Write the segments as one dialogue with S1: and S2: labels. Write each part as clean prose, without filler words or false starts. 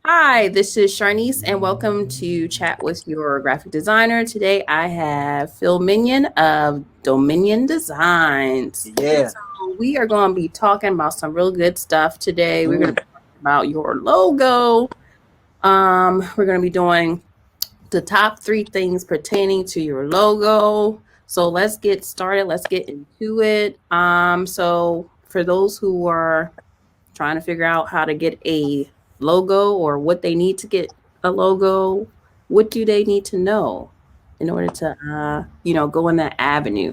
S1: Hi, this is Sharnice, and welcome to Chat with Your Graphic Designer. Today I have Phil Minion of Dominion Designs.
S2: Yeah.
S1: So we are going to be talking about some real good stuff today. We're going to
S2: Mm.
S1: be talking about your logo. We're going to be doing the top 3 things pertaining to your logo. So let's get started. Let's get into it. So for those who are trying to figure out how to get a logo or what they need to get a logo, what do they need to know in order to go in that avenue?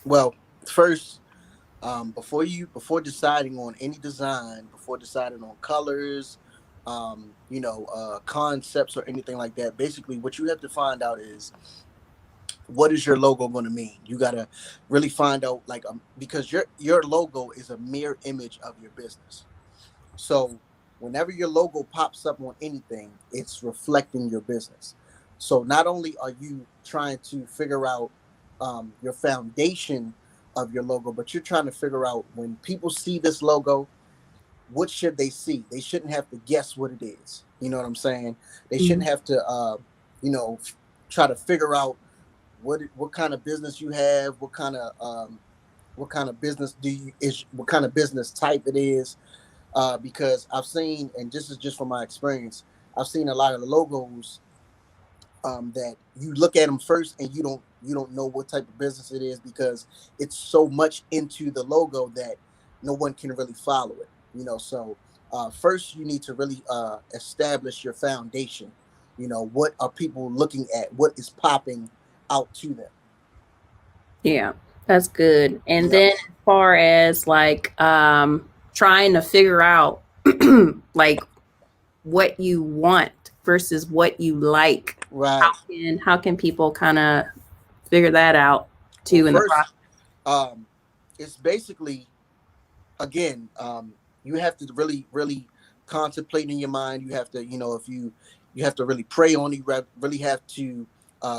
S2: Well, first, before deciding on any design, before deciding on colors, concepts or anything like that, basically what you have to find out is what is your logo going to mean. You got to really find out because your logo is a mirror image of your business. So whenever your logo pops up on anything, it's reflecting your business. So not only are you trying to figure out your foundation of your logo, but you're trying to figure out when people see this logo, what should they see? They shouldn't have to guess what it is. You know what I'm saying? They shouldn't
S1: Mhm.
S2: have to, you know, try to figure out what kind of business you have, what kind of business do you is, what kind of business type it is, because I've seen, and this is just from my experience, I've seen a lot of the logos that you look at them first and you don't know what type of business it is because it's so much into the logo that no one can really follow it. So first you need to really establish your foundation. What are people looking at? What is popping out to them?
S1: Yeah, that's good. And
S2: Yep.
S1: then as far as like trying to figure out like what you want versus what you like,
S2: Right.
S1: how can people kind of figure that out
S2: Well,
S1: too in the
S2: first,
S1: process?
S2: it's basically, again, you have to really really contemplate in your mind. You have to, if you have to really pray on it. You really have to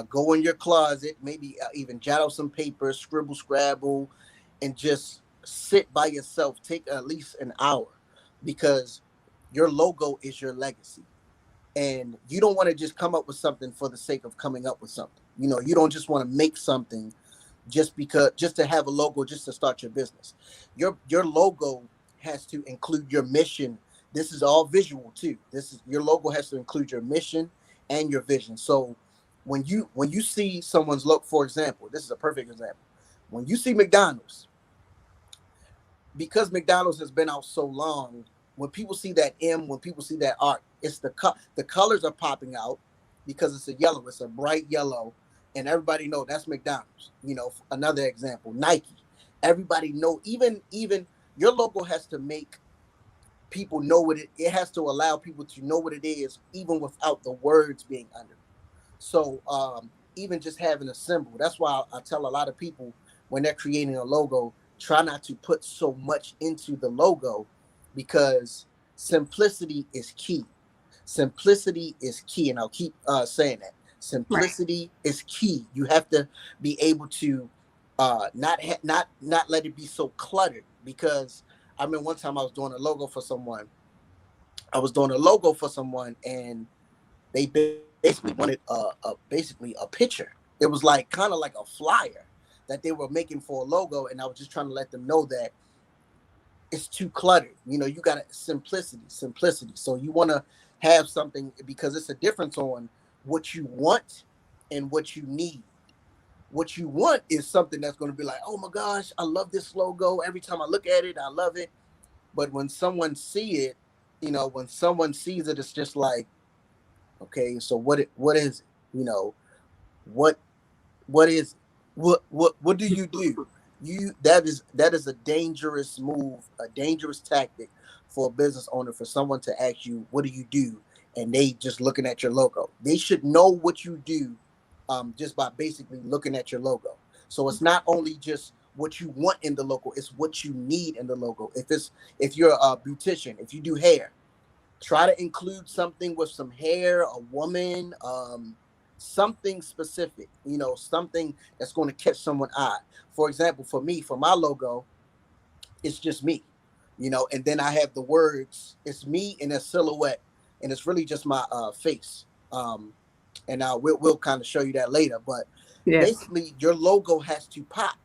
S2: go in your closet, maybe even jot out some paper, scribble scrabble, and just sit by yourself. Take at least an hour, because your logo is your legacy, and you don't want to just come up with something for the sake of coming up with something. You don't just want to make something just to have a logo, just to start your business. Your logo has to include your mission. This is all visual too. This is Your logo has to include your mission and your vision. So when you see someone's look, for example, this is a perfect example. When you see McDonald's, because McDonald's has been out so long, when people see that M, when people see that art, it's the colors are popping out because it's a yellow, it's a bright yellow, and everybody know that's McDonald's. Another example, Nike. Everybody know, even your logo has to make people know what it has to allow people to know what it is, even without the words being under it. So even just having a symbol. That's why I tell a lot of people when they're creating a logo, try not to put so much into the logo, because simplicity is key. Simplicity is key, and I'll keep saying that.
S1: Right.
S2: Simplicity is key. You have to be able to not let it be so cluttered. Because I remember one time I was doing a logo for someone. And they basically wanted basically a picture. It was like kind of like a flyer that they were making for a logo, and I was just trying to let them know that it's too cluttered. You got simplicity. So you want to have something, because it's a difference on what you want and what you need. What you want is something that's going to be like, oh my gosh, I love this logo. Every time I look at it, I love it. But when someone sees it, it's just like, okay, so what is it? What what is it? What do you do? That is a dangerous move, a dangerous tactic for a business owner, for someone to ask you, what do you do? And they just looking at your logo. They should know what you do, just by basically looking at your logo. So it's not only just what you want in the logo, it's what you need in the logo. If you're a beautician, if you do hair, try to include something with some hair, a woman, something specific, something that's going to catch someone's eye. For example, for me, for my logo, it's just me, and then I have the words, it's me in a silhouette, and it's really just my face. And we'll kind of show you that later. But
S1: Yes.
S2: basically, your logo has to pop.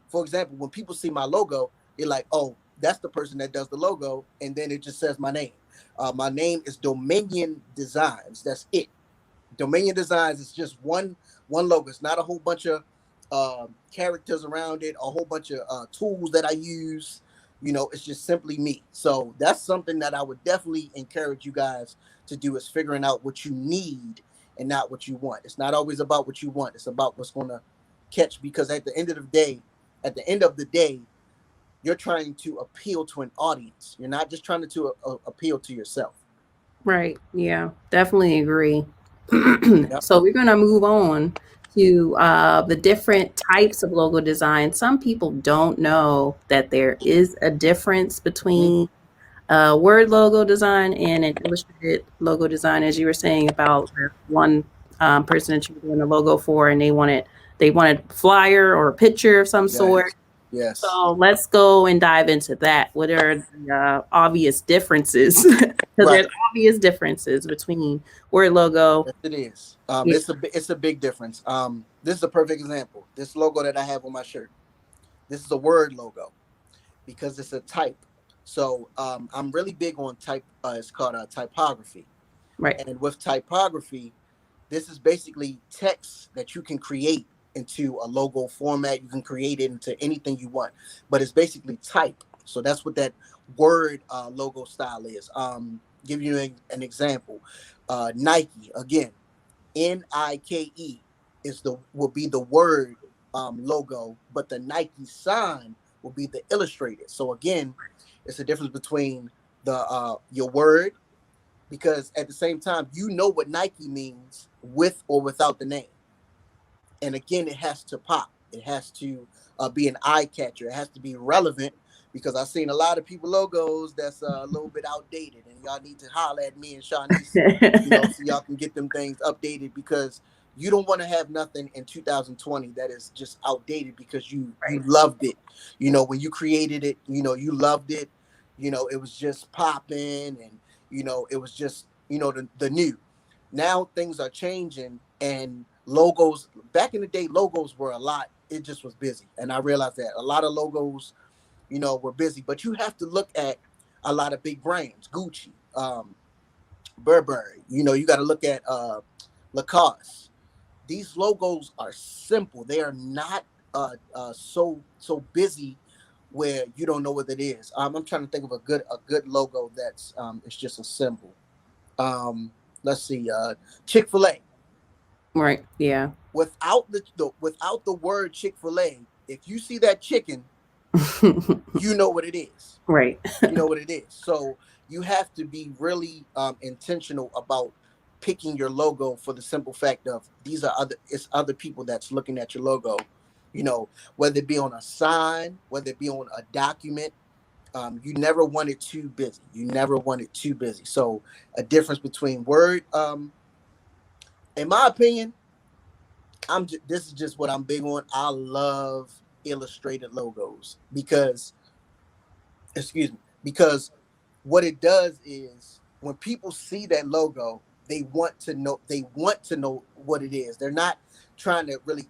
S2: For example, when people see my logo, they're like, "Oh, that's the person that does the logo," and then it just says my name. My name is Dominion Designz. That's it. Dominion Designz is just one logo. It's not a whole bunch of characters around it, a whole bunch of tools that I use. It's just simply me. So that's something that I would definitely encourage you guys to do, is figuring out what you need and not what you want. It's not always about what you want. It's about what's going to catch, because at the end of the day, you're trying to appeal to an audience. You're not just trying to appeal to yourself.
S1: Right. Yeah, definitely agree.
S2: Yep.
S1: So we're going to move on to the different types of logo design. Some people don't know that there is a difference
S2: Mm-hmm.
S1: between word logo design and an illustrated logo design, as you were saying about the one person that you were doing the logo for, and they wanted flyer or a picture of some sort.
S2: Yes. Yes.
S1: So let's go and dive into that. What are the obvious differences? Because
S2: Right.
S1: there's obvious differences between word logo.
S2: Yes, it is.
S1: Yeah,
S2: It's a big difference. This is a perfect example. This logo that I have on my shirt. This is a word logo because it's a type. So I'm really big on type. It's called a typography.
S1: right.
S2: And with typography, this is basically text that you can create into a logo format. You can create it into anything you want, but it's basically type. So that's what that word logo style is. Give you an example. Nike, again, Nike will be the word logo, but the Nike sign will be the illustrated. So again, it's a difference between the your word, because at the same time, what Nike means with or without the name. And again, it has to pop. It has to be an eye catcher. It has to be relevant, because I've seen a lot of people logos that's a little bit outdated, and y'all need to holler at me and Shanice, so y'all can get them things updated, because you don't want to have nothing in 2020 that is just outdated because you
S1: Right.
S2: loved it. When you created it, you loved it. It was just popping, and it was just the new. Now things are changing, and logos, back in the day, logos were a lot. It just was busy, and I realized that a lot of logos were busy. But you have to look at a lot of big brands: Gucci, Burberry. You got to look at Lacoste. These logos are simple. They are not so busy where you don't know what it is. I'm trying to think of a good logo that's it's just a symbol. um let's see, Chick-fil-A.
S1: Right. Yeah.
S2: Without the word Chick-fil-A, if you see that chicken, you know what it is.
S1: Right.
S2: You know what it is. So you have to be really intentional about picking your logo, for the simple fact of it's other people that's looking at your logo. Whether it be on a sign, whether it be on a document. You never want it too busy. You never want it too busy. So a difference between word, in my opinion, this is just what I'm big on. I love illustrated logos because, excuse me, because what it does is, when people see that logo, they want to know what it is. They're not trying to really,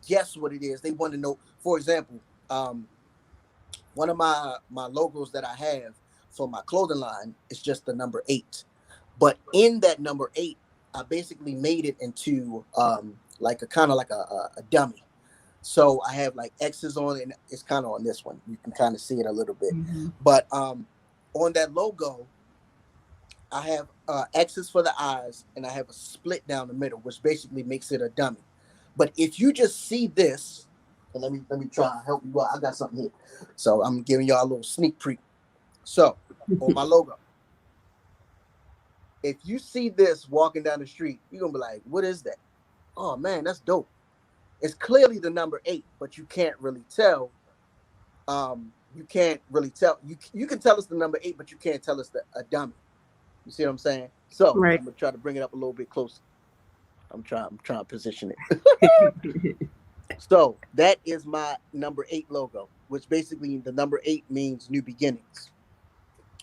S2: guess what it is. They want to know. For example, one of my logos that I have for my clothing line is just the number 8. But in that number 8, I basically made it into like a kind of like a dummy. So I have like X's on it, and it's kind of on this one. You can kind of see it a little bit.
S1: Mhm.
S2: But on that logo, I have X's for the eyes, and I have a split down the middle, which basically makes it a dummy. But if you just see this, and let me try and help you out. I got something here, so I'm giving y'all a little sneak peek. So on my logo, if you see this walking down the street, you're gonna be like, "What is that?" Oh man, that's dope. It's clearly the number 8, but you can't really tell. You can't really tell. You can tell us the number 8, but you can't tell us a dummy. You see what I'm saying? So
S1: Right.
S2: I'm gonna try to bring it up a little bit closer. I'm trying to position it. So that is my number 8 logo, which basically the number 8 means new beginnings.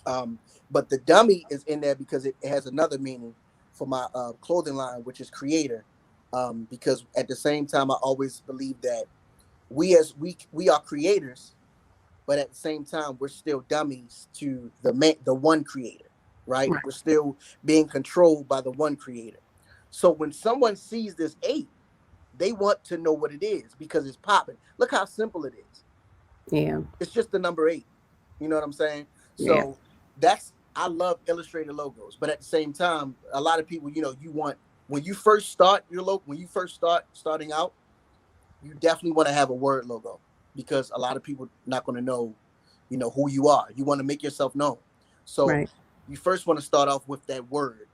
S2: But the dummy is in there because it has another meaning for my clothing line, which is creator. Because at the same time, I always believe that we are creators, but at the same time, we're still dummies to the one creator, right?
S1: Right.
S2: We're still being controlled by the one creator. So when someone sees this 8, they want to know what it is because it's popping. Look how simple it is.
S1: Yeah.
S2: It's just the number 8. You know what I'm saying?
S1: Yeah.
S2: So that's I love illustrated logos, but at the same time, a lot of people, you want when you first start your logo, when you first starting out, you definitely want to have a word logo because a lot of people not going to know, who you are. You want to make yourself known. So
S1: Right.
S2: you first want to start off with that word.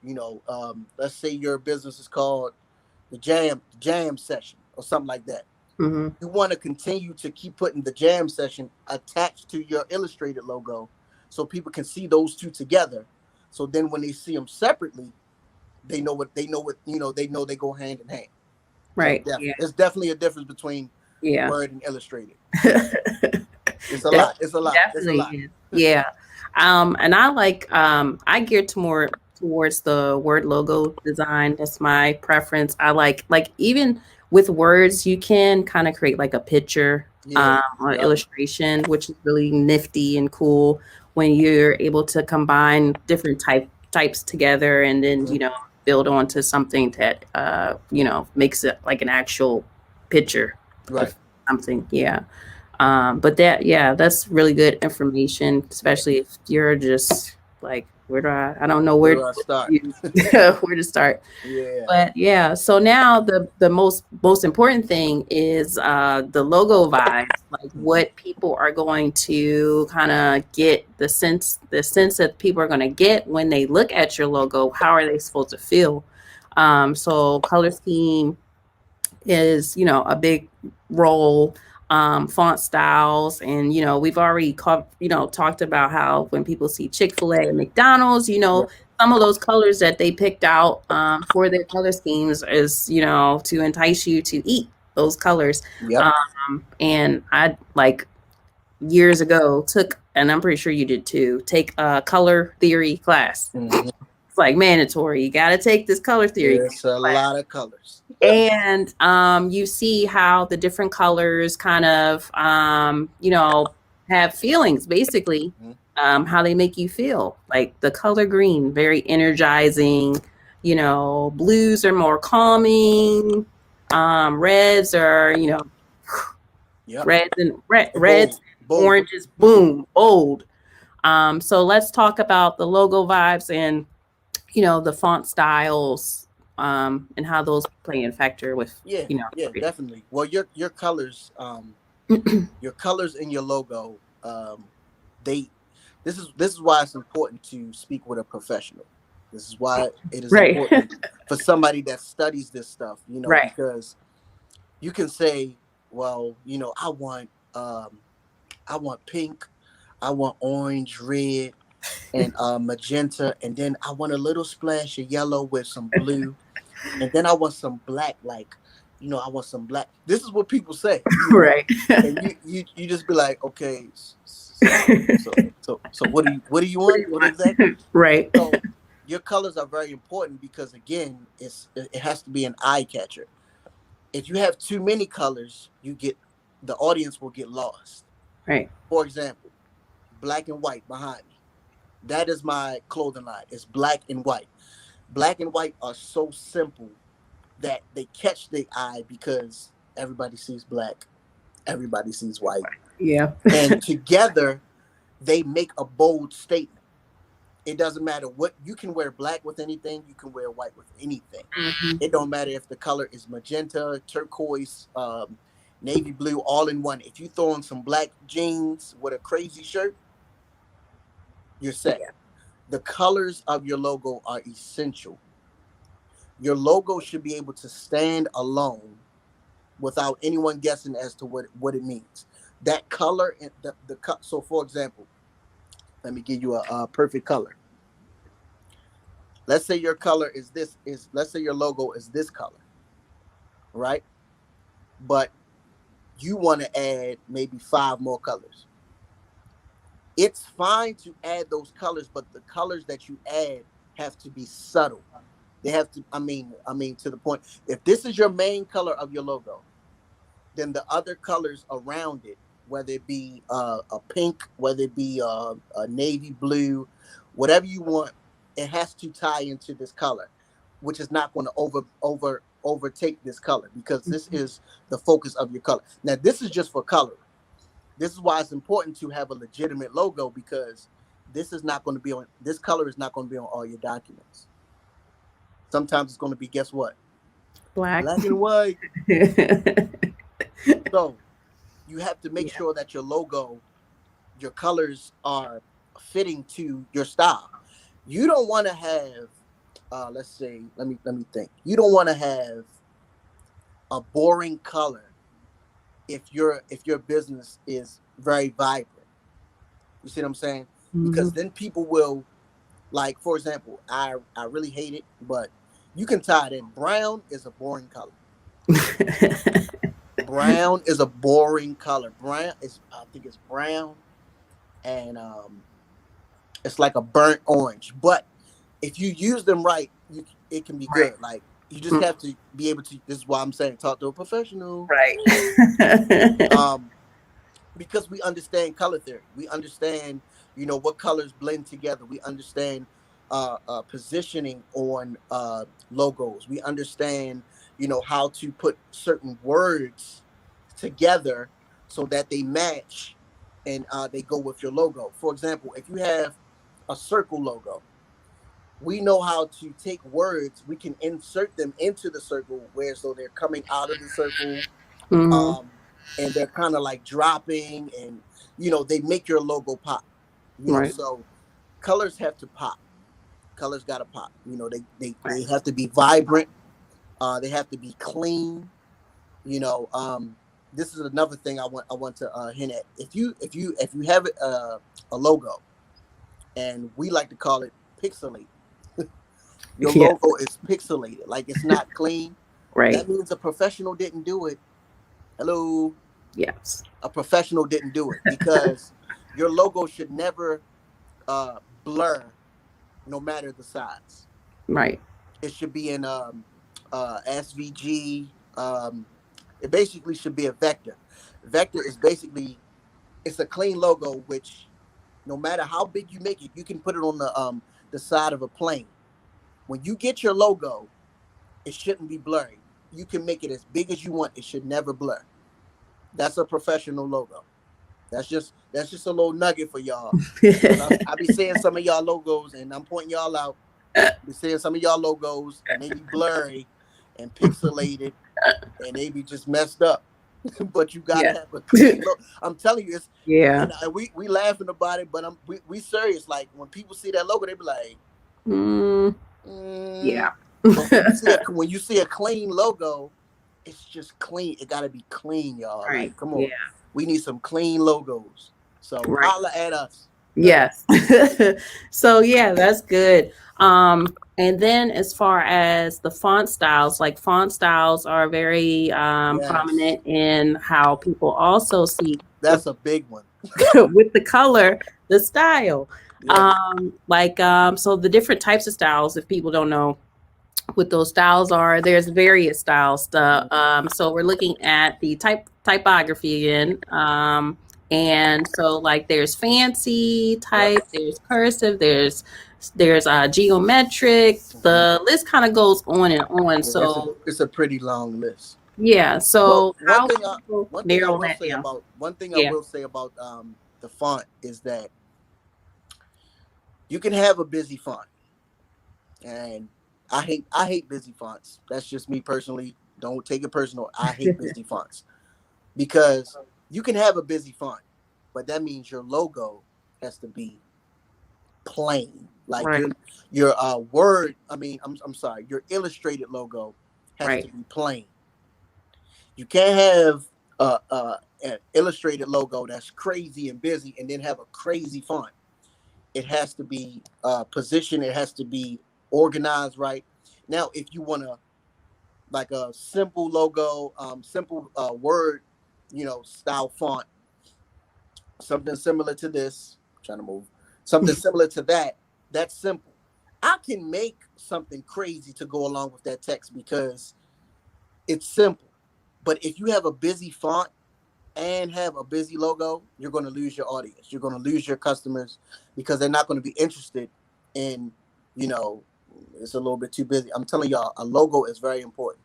S2: Let's say your business is called the jam session or something like that.
S1: Mm-hmm.
S2: You want to continue to keep putting the jam session attached to your illustrated logo so people can see those two together. So then when they see them separately, they know they go hand in hand. So
S1: Right. Yeah.
S2: it's definitely a difference between
S1: Yeah.
S2: word and illustrated. So it's a lot. It's a lot. It's a
S1: Definitely
S2: lot.
S1: is. Yeah. And I like I gear to more towards the word logo design. That's my preference. I like even with words, you can kind of create like a picture
S2: Yeah.
S1: or
S2: Yep.
S1: illustration, which is really nifty and cool when you're able to combine different types together and then,
S2: Hmm.
S1: build onto something that makes it like an actual picture of
S2: Right.
S1: something. Yeah. But yeah, that's really good information, especially if you're just like, where do I don't know
S2: Where
S1: where
S2: do I start?
S1: where to start.
S2: Yeah.
S1: But yeah, so now the most important thing is the logo vibes, like
S2: Hmm.
S1: what people are going to kind of get the sense that people are going to get when they look at your logo. How are they supposed to feel? So color scheme is a big role, font styles, and we've already talked about how when people see Chick-fil-A and McDonald's,
S2: Right.
S1: some of those colors that they picked out for their color schemes is to entice you to eat those colors.
S2: Yep.
S1: And I like years ago took, and I'm pretty sure you did too, take a color theory class.
S2: Hmm.
S1: It's like mandatory, you got to take this color theory
S2: It's a
S1: class.
S2: lot of colors.
S1: And you see how the different colors kind of have feelings, basically,
S2: Hmm.
S1: how they make you feel. Like the color green, very energizing. Blues are more calming. Reds are
S2: Yep.
S1: reds,
S2: Bold. Bold.
S1: oranges, boom, bold. So let's talk about the logo vibes and the font styles, and how those play in factor with,
S2: Yeah. Yeah.
S1: creating.
S2: Definitely. Well, your colors, your colors in your logo, they. This is why it's important to speak with a professional. This is why it is
S1: Right.
S2: important for somebody that studies this stuff.
S1: Right.
S2: Because you can say, well, I want pink, I want orange, red, and magenta, and then I want a little splash of yellow with some blue, and then I want some black, like, I want some black. This is what people say,
S1: Right.
S2: and you just be like, okay, so what do you
S1: What do
S2: want?
S1: you
S2: What exactly?
S1: want? Right.
S2: So your colors are very important because again, it has to be an eye catcher. If you have too many colors, the audience will get lost.
S1: Right.
S2: For example, black and white behind me. That is my clothing line. It's black and white. Black and white are so simple that they catch the eye because everybody sees black, everybody sees white,
S1: Yeah.
S2: and together they make a bold statement. It doesn't matter what you can wear black with anything, you can wear white with anything.
S1: Mhm.
S2: It don't matter if the color is magenta, turquoise, navy blue, all in one. If you throw in some black jeans with a crazy shirt, you're set.
S1: Yeah.
S2: The colors of your logo are essential. Your logo should be able to stand alone without anyone guessing as to what it means. That color, so for example, let me give you a perfect color. Let's say your color is this is let's say your logo is this color, right? But you want to add maybe 5 more colors. It's fine to add those colors, but the colors that you add have to be subtle. They have to, I mean, to the point. If this is your main color of your logo, then the other colors around it, whether it be a pink, whether it be a navy blue, whatever you want, it has to tie into this color, which is not going to overtake this color, because this is the focus of your color. Now, this is just for color. This is why it's important to have a legitimate logo, because this color is not going to be on all your documents. Sometimes it's going to be, guess what?
S1: Black.
S2: Black and white.
S1: Yeah.
S2: So you have to make sure that your logo, your colors are fitting to your style. You don't want to have, let's say, let me think. You don't want to have a boring color if your business is very vibrant. You see what I'm saying?
S1: Mhm.
S2: Because then people will, like, for example, I really hate it, but you can tie it in. Brown is a boring color. Brown is a boring color. Brown is, I think it's brown, and it's like a burnt orange. But if you use them right, it can be
S1: Right.
S2: good. Like, you just have to be able to. This is why I'm saying, talk to a professional.
S1: Right.
S2: Um, because we understand color theory. We understand, what colors blend together. We understand positioning on logos. We understand, how to put certain words together so that they match, and they go with your logo. For example, if you have a circle logo, we know how to take words, we can insert them into the circle, where so they're coming out of the circle,
S1: Mhm.
S2: um, and they're kind of like dropping, and they make your logo pop.
S1: Right.
S2: So colors have to pop. Colors got to pop. They
S1: Right.
S2: have to be vibrant. They have to be clean. This is another thing I want to hint at. If you have a logo, and we like to call it pixelated. Your
S1: Yeah.
S2: logo is pixelated, like it's not clean.
S1: Right.
S2: That means a professional didn't do it. Hello,
S1: Yes.
S2: a professional didn't do it, because your logo should never blur, no matter the size.
S1: Right.
S2: It should be in SVG. It basically should be a vector. Vector is basically, it's a clean logo, which no matter how big you make it, you can put it on the side of a plane. When you get your logo, it shouldn't be blurry. You can make it as big as you want. It should never blur. That's a professional logo. That's just a little nugget for y'all, because I be seeing some of y'all logos, and I'm pointing y'all out. Be seeing some of y'all logos, and they be blurry and pixelated, and they be just messed up. But you gotta
S1: Yeah.
S2: have a clean look. I'm telling you, it's
S1: Yeah.
S2: and we laughing about it, but we serious. Like, when people see that logo, they be like,
S1: Mm,
S2: mm.
S1: yeah.
S2: But when you see a clean logo, it's just clean. It gotta be clean, y'all.
S1: Right.
S2: Like, come
S1: Yeah.
S2: on, we need some clean logos. So
S1: Right.
S2: holla at us.
S1: Yes. So yeah, that's good. And then as far as the font styles, like font styles are very
S2: Yes,
S1: prominent in how people also see the
S2: that's a big one.
S1: with the color, the style.
S2: Yes.
S1: So the different types of styles, if people don't know what those styles are, there's various styles. So we're looking at the typography again. And so like there's fancy
S2: Yep.
S1: type, there's cursive, there's geometric.
S2: Mhm.
S1: The list kind of goes on and on.
S2: Yeah, it's a
S1: So
S2: it's a pretty long list.
S1: yeah.
S2: Well,
S1: So
S2: one
S1: how
S2: thing
S1: can
S2: I
S1: people
S2: one thing I
S1: narrow
S2: will
S1: that
S2: say
S1: down?
S2: about one thing I
S1: Yeah.
S2: will say about the font is that you can have a busy font, and I hate busy fonts. That's just me personally. Don't take it personal. I hate busy fonts, because you can have a busy font, but that means your logo has to be plain. Like
S1: Right.
S2: your word. I'm sorry. Your illustrated logo has
S1: Right.
S2: to be plain. You can't have an illustrated logo that's crazy and busy, and then have a crazy font. It has to be positioned. It has to be organized right. Now, if you want to, like, a simple logo, simple word, style font, something similar to this. trying to move something similar to that. That's simple. I can make something crazy to go along with that text because it's simple. But if you have a busy font and have a busy logo, you're going to lose your audience. You're going to lose your customers because they're not going to be interested in, you know, it's a little bit too busy. I'm telling y'all, a logo is very important.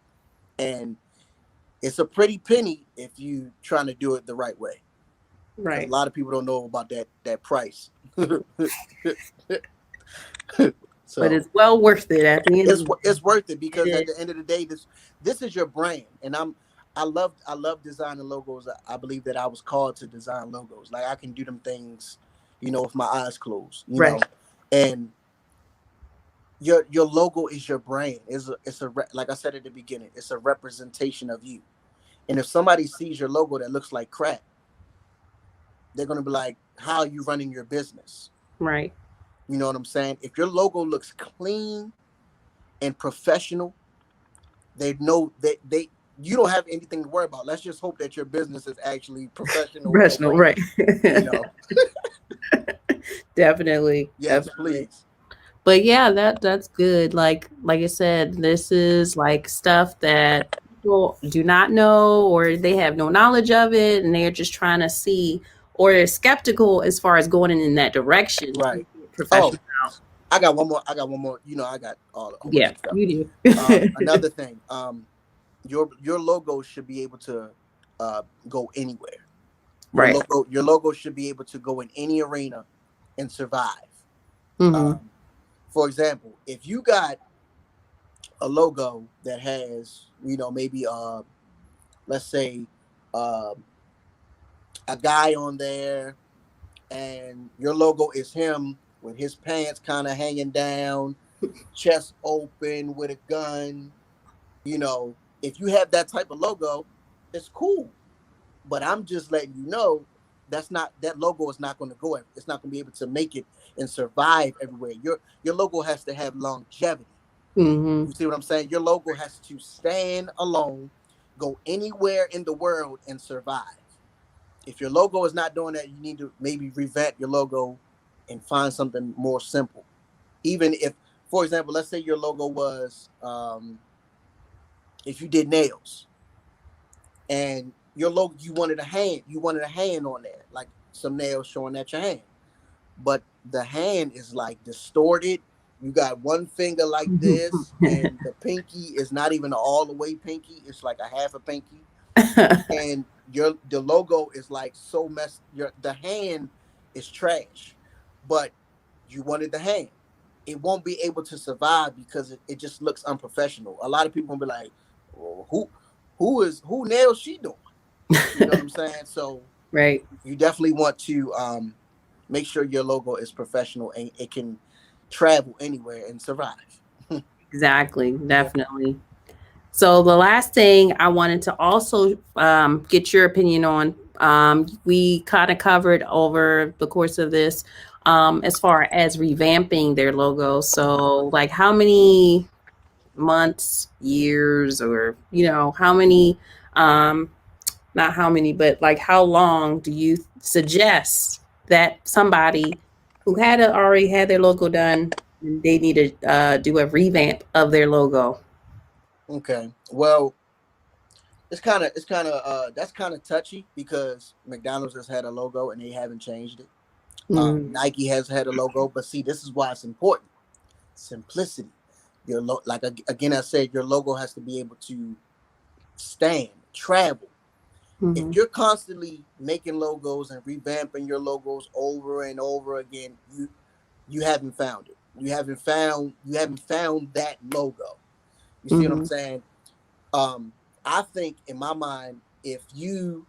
S2: And it's a pretty penny if you trying to do it the right way. Because
S1: Right.
S2: a lot of people don't know about that price.
S1: But
S2: So
S1: it's well worth it at the end of the
S2: it's worth it because
S1: day.
S2: at the end of the day, this is your brand, and I love designing logos. I believe that I was called to design logos. Like I can do them things, you know, with my eyes closed, you know,
S1: Right.
S2: and your logo is your brand. Like I said at the beginning, it's a representation of you. And if somebody sees your logo that looks like crap, they're gonna be like, "How are you running your business?"
S1: Right.
S2: You know what I'm saying? If your logo looks clean and professional, they know that you don't have anything to worry about. Let's just hope that your business is actually professional in a
S1: Professional,
S2: way,
S1: right.
S2: you know.
S1: Definitely.
S2: Yes,
S1: Definitely.
S2: please.
S1: But yeah, that's good. Like I said, this is like stuff that people do not know or they have no knowledge of it and they're just trying to see or they're skeptical as far as going in that direction to
S2: Right.
S1: get
S2: Oh,
S1: professional out.
S2: I got one more. You know, I got a whole bunch
S1: Yeah,
S2: of stuff.
S1: you do.
S2: Another thing, your logo should be able to go anywhere.
S1: Right.
S2: Your logo should be able to go in any arena and survive.
S1: Hmm.
S2: Um, for example, if you got a logo that has, you know, maybe let's say um a guy on there, and your logo is him with his pants kind of hanging down, chest open with a gun. You know, if you have that type of logo, it's cool. But I'm just letting you know that logo is not going to go. It's not going to be able to make it and survive everywhere. Your logo has to have longevity.
S1: Hmm.
S2: You see what I'm saying? Your logo has to stand alone, go anywhere in the world and survive. If your logo is not doing that, you need to maybe revamp your logo and find something more simple. Even if, for example, let's say your logo was if you did nails and your logo, you wanted a hand on there, like some nails showing at your hand, but the hand is like distorted. You got one finger like this, and the pinky is not even all the way pinky. It's like a half a pinky, and the logo is like so messed. The hand is trash, but you wanted the hand. It won't be able to survive because it just looks unprofessional. A lot of people will be like, well, who nails she doing? You know what I'm saying? So
S1: Right.
S2: you definitely want to make sure your logo is professional and it can travel anywhere and survive.
S1: Exactly.
S2: Yeah.
S1: Definitely. So the last thing I wanted to also get your opinion on, we kind of covered over the course of this, as far as revamping their logo. So like how many months, years, or how many, um, not how many, but like how long do you suggest that somebody who already had their logo done, they need to do a revamp of their logo?
S2: Okay. Well, it's kind of that's kind of touchy because McDonald's has had a logo and they haven't changed it.
S1: Mm-hmm.
S2: Nike has had a logo, but see, this is why it's important. Simplicity. Again, I said your logo has to be able to stand, travel. If
S1: Mm-hmm.
S2: you're constantly making logos and revamping your logos over and over again, you haven't found it. You haven't found that logo. You see what I'm
S1: Mm-hmm.
S2: saying? Um, I think in my mind, if you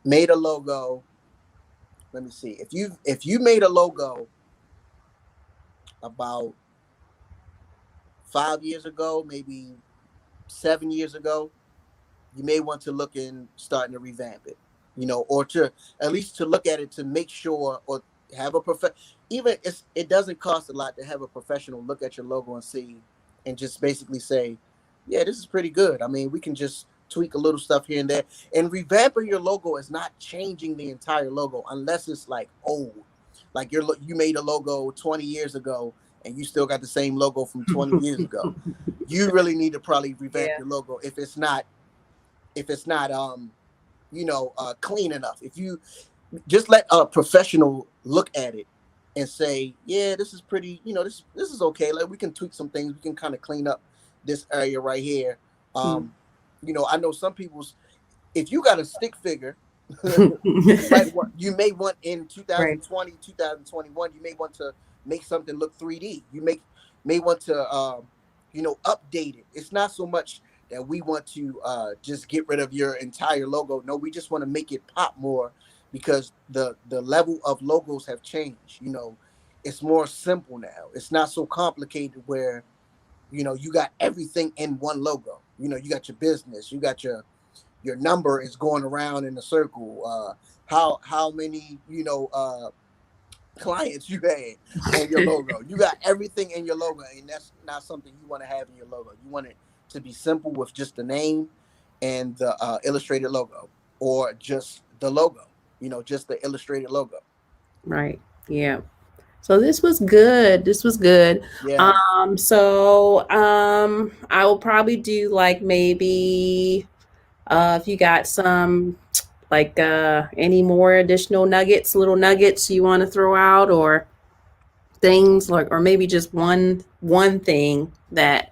S2: made a logo, let me see. If you made a logo about 5 years ago, maybe 7 years ago, you may want to look in starting to revamp it, or to at least to look at it to make sure or have a even it doesn't cost a lot to have a professional look at your logo and see and just basically say, yeah, this is pretty good. I mean, we can just tweak a little stuff here and there. And revamping your logo is not changing the entire logo unless it's like old. like you made a logo 20 years ago and you still got the same logo from 20 years ago. You really need to probably revamp
S1: Yeah.
S2: your logo if it's not clean enough. If you just let a professional look at it and say, yeah, this is pretty, this is okay. Like we can tweak some things, we can kind of clean up this area right here.
S1: Mm.
S2: I know some people's, if you got a stick figure, you may want in
S1: Right.
S2: 2020, 2021, you may want to make something look 3D. You may want to update it. It's not so much that we want to just get rid of your entire logo. No, we just want to make it pop more because the level of logos have changed. It's more simple now. It's not so complicated where you got everything in one logo. You got your business, you got your number is going around in a circle. How many clients you had on your logo. You got everything in your logo, and that's not something you want to have in your logo. You want it to be simple with just the name and the illustrated logo, or just the logo. Just the illustrated logo.
S1: Right. Yeah. So this was good. This was good.
S2: Yeah.
S1: I will probably do like maybe if you got some like any more additional nuggets, little nuggets you want to throw out, or things like, or maybe just one thing that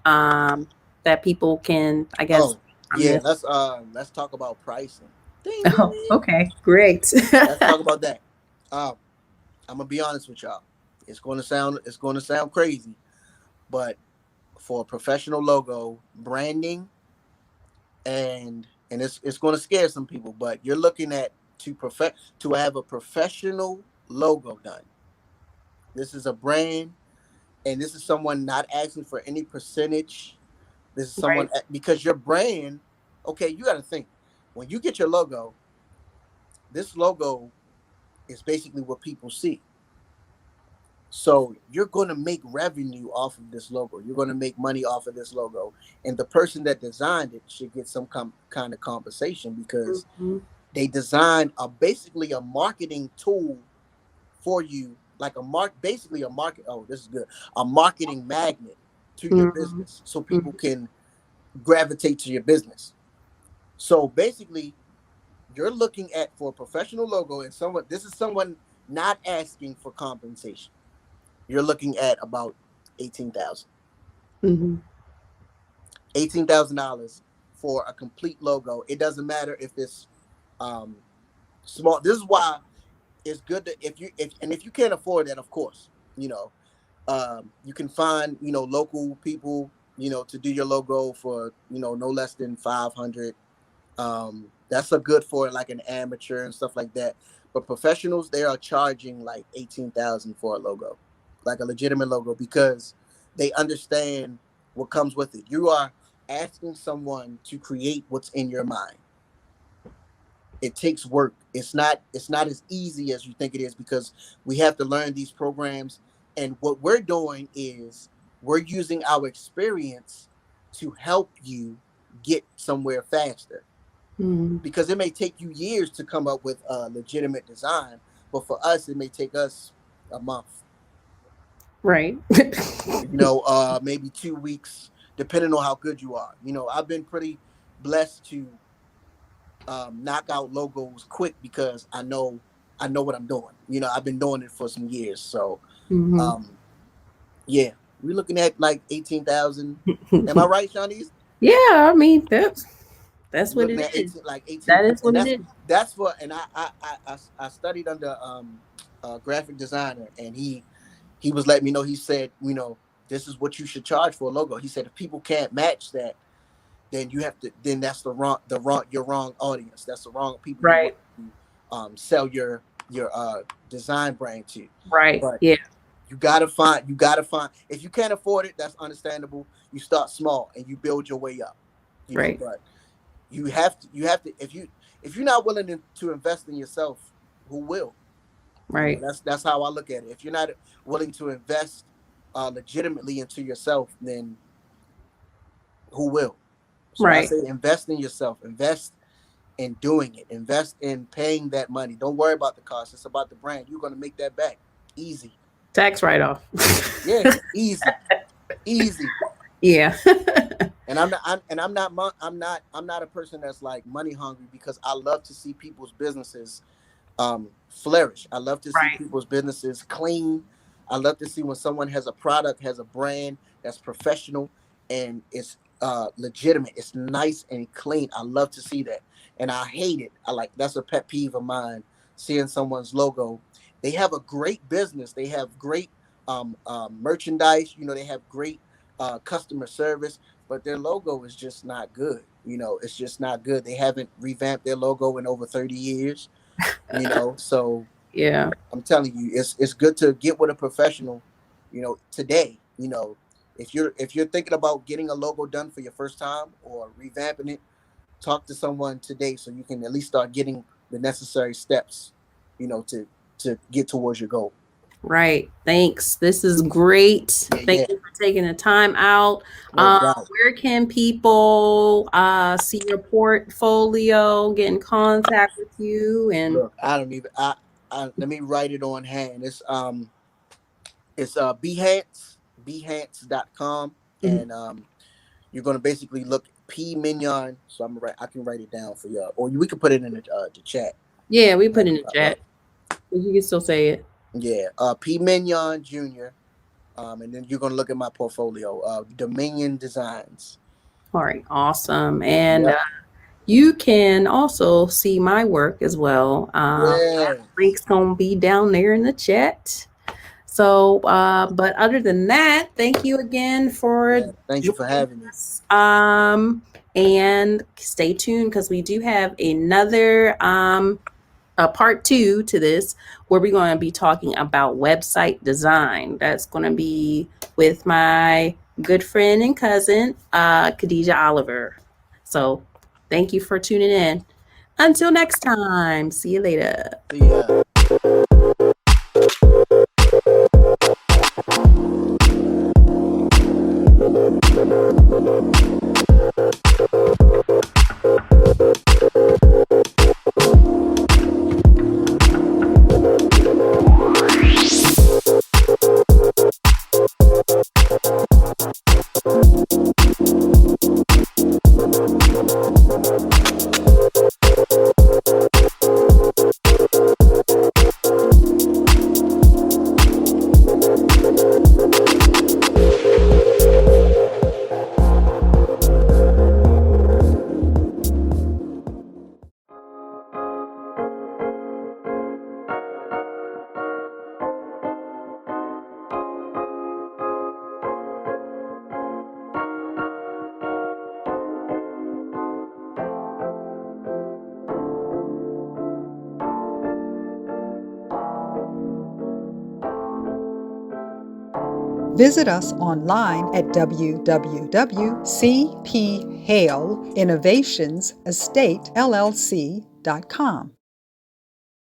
S1: people can, I guess,
S2: Oh,
S1: from
S2: yeah.
S1: this.
S2: Let's talk about pricing. Ding ding
S1: Oh,
S2: ding.
S1: okay, great.
S2: Let's talk about that. Um, I'm gonna be honest with y'all. It's gonna sound crazy, but for a professional logo, branding, and it's going to scare some people, but you're looking at to have a professional logo done. This is a brand, and this is someone not asking for any percentage. This is someone
S1: Right.
S2: because your brand. Okay, you got to think when you get your logo. This logo is basically what people see. So you're going to make revenue off of this logo. You're going to make money off of this logo, and the person that designed it should get some kind of compensation because
S1: Mhm.
S2: they designed basically a marketing tool for you, like basically a market. Oh, this is good. A marketing magnet to your
S1: Mhm.
S2: business, so people
S1: Mhm.
S2: can gravitate to your business. So basically, you're looking at for a professional logo, and someone. This is someone not asking for compensation. You're looking at about 18,000.
S1: Mhm.
S2: $18,000 for a complete logo. It doesn't matter if it's um, small. This is why it's good to if you can't afford that, of course, you can find local people to do your logo for no less than 500. That's a good for like an amateur and stuff like that. But professionals, they are charging like 18,000 for a logo, like a legitimate logo, because they understand what comes with it. You are asking someone to create what's in your mind. It takes work. It's not as easy as you think it is because we have to learn these programs. And what we're doing is we're using our experience to help you get somewhere faster,
S1: Mhm.
S2: because it may take you years to come up with a legitimate design, but for us it may take us a month,
S1: Right.
S2: maybe 2 weeks, depending on how good you are. I've been pretty blessed to knock out logos quick because I know what I'm doing. I've been doing it for some years. So
S1: Mhm.
S2: um yeah, we're looking at like 18,000. Am I right, Shanice?
S1: Yeah, I mean that's
S2: We're
S1: what
S2: looking
S1: it
S2: at
S1: is.
S2: 18, like 18,
S1: That is
S2: and
S1: what it is.
S2: that's for, and I studied under a graphic designer, and he was letting me know. He said, this is what you should charge for a logo. He said if people can't match that, then you have to. Then that's your wrong audience. That's the wrong people you want
S1: Right.
S2: to sell your design brand to.
S1: Right.
S2: But
S1: Yeah.
S2: you gotta find. If you can't afford it, that's understandable. You start small and you build your way up.
S1: Right.
S2: But you have to if you're not willing to invest in yourself, who will?
S1: Right.
S2: That's how I look at it. If you're not willing to invest legitimately into yourself, then who will? So I
S1: Right.
S2: say invest in yourself, invest in doing it, invest in paying that money. Don't worry about the cost. It's about the brand. You're going to make that back. Easy.
S1: Tax write-off.
S2: Yeah, easy, easy.
S1: Yeah.
S2: And I'm not a person that's like money hungry, because I love to see people's businesses flourish. I love to see
S1: Right.
S2: people's businesses clean. I love to see when someone has a product, has a brand that's professional and it's legitimate. It's nice and clean. I love to see that, and I hate it. I like That's a pet peeve of mine. Seeing someone's logo, they have a great business. They have great merchandise. They have great customer service, but their logo is just not good. It's just not good. They haven't revamped their logo in over 30 years. So
S1: Yeah.
S2: I'm telling you, it's good to get with a professional, today. If you're thinking about getting a logo done for your first time or revamping it, talk to someone today so you can at least start getting the necessary steps, to get towards your goal.
S1: Right. Thanks. This is great.
S2: Yeah,
S1: Thank
S2: yeah,
S1: you for taking the time out.
S2: no doubt.
S1: Where can people see your portfolio, get in contact with you, and
S2: Look, I don't even let me write it on hand. It's behance.com,
S1: Mhm.
S2: and you're gonna basically look P Minion. So I can write it down for y'all, or we can put it in the chat.
S1: Yeah, we put
S2: Have
S1: in
S2: it
S1: the
S2: pop
S1: chat.
S2: up.
S1: You can still say it.
S2: Yeah, P Minion Junior. And then you're gonna look at my portfolio, Dominion Designs.
S1: All right, awesome. And
S2: Yep.
S1: you can also see my work as well.
S2: Yeah.
S1: Link's gonna be down there in the chat. So, but other than that, thank you again for
S2: Yeah. Thank you for
S1: joining
S2: having me.
S1: us. And stay tuned because we do have another a part 2 to this where we're going to be talking about website design. That's going to be with my good friend and cousin, Kadijah Oliver. So, thank you for tuning in. Until next time, see you later.
S2: See ya.
S3: Visit us online at www.cphaleinnovationsestateLLC.com.